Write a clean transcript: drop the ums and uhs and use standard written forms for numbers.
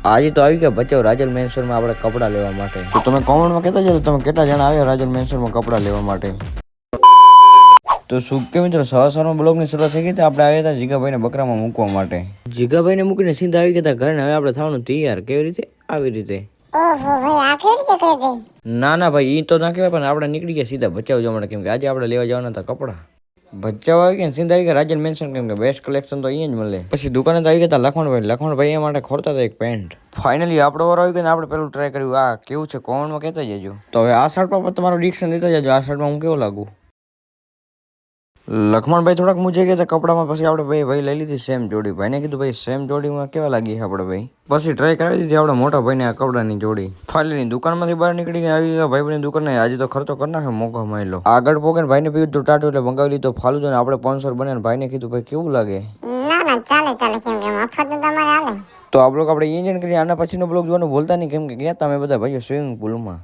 આજે તો આવી ગયા બચ્ચો રાજલ મેન્શનમાં આપણે કપડાં લેવા માટે. તો તમે કોમેન્ટમાં કહેતા જજો તમે કેટલા જણા આવ્યા રાજલ મેન્શનમાં કપડાં લેવા માટે. તો શું કે મિત્રો સવારમાં બ્લોગની શરૂઆત થઈ ગઈ હતી. આપણે આવ્યા હતા જીગાભાઈને બકરામાં મૂકવા માટે. જીગાભાઈને મૂકીને સીધા આવી ગયા હતા ઘરે. હવે આપણે થવાનું તૈયાર. કેવી રીતે? આવી રીતે. ઓહો ભાઈ આ કેવી રીતે કરી દે? ના ભાઈ ઈ તો ના કહેવાય, પણ આપણે નીકળી ગયા સીધા ભચાઉ જવા માટે, કેમ કે આજે આપણે લેવા જવાના હતા કપડાં. ભચાઉ આવી ગયા સીધા આવી ગયા રાજલ મેન્શન, કેમ કે બેસ્ટ કલેક્શન તો અહીંયા જ મળે. પછી દુકાને તો આવી ગયા હતા લખમણભાઈ એ માટે ખોરતા હતા એક પેન્ટ. ફાઇનલી આપણો વારો આવી ગયો ને આપણે પેલું ટ્રાય કર્યું. આ કેવું છે કોમેન્ટમાં કહેતા જજો. તો હવે આ શર્ટ પર તમારું ડિક્શન દેતા જજો. આ શર્ટમાં હું કેવો લાગુ? લખમણભાઈ થોડાક મૂંઝાઈ ગયા હતા કપડામાં. પછી આપણે ભાઈ લઈ લીધી સેમ જોડી. ભાઈને કીધું ભાઈ સેમ જોડીમાં કેવા લાગી આપણે ભાઈ. પછી ટ્રાય કરાવી દીધી આપણે મોટા ભાઈને આ કપડાની જોડી. ફાઇનલી દુકાનમાંથી બહાર નીકળી ગયા આવી ગયા ભાઈની દુકાન. આજે તો ખર્ચો કરી નાખે મોકો માયલો. આગળ પોકે ભાઈને પીવું તો ટાટું એટલે મંગાવી લીધો ફાલુદો ને આપણે 500 બને. ભાઈને કીધું ભાઈ કેવું લાગે? ના ચાલે કેમ કે મફત તમારે હાલે. તો આ બ્લોગ આપણે એન્જોય કરી. આના પછીનો બ્લોગ જોવાનું ભૂલતા નહીં, કેમ કે ગયા તમે બધા ભાઈઓ સ્વિમિંગ પુલમાં.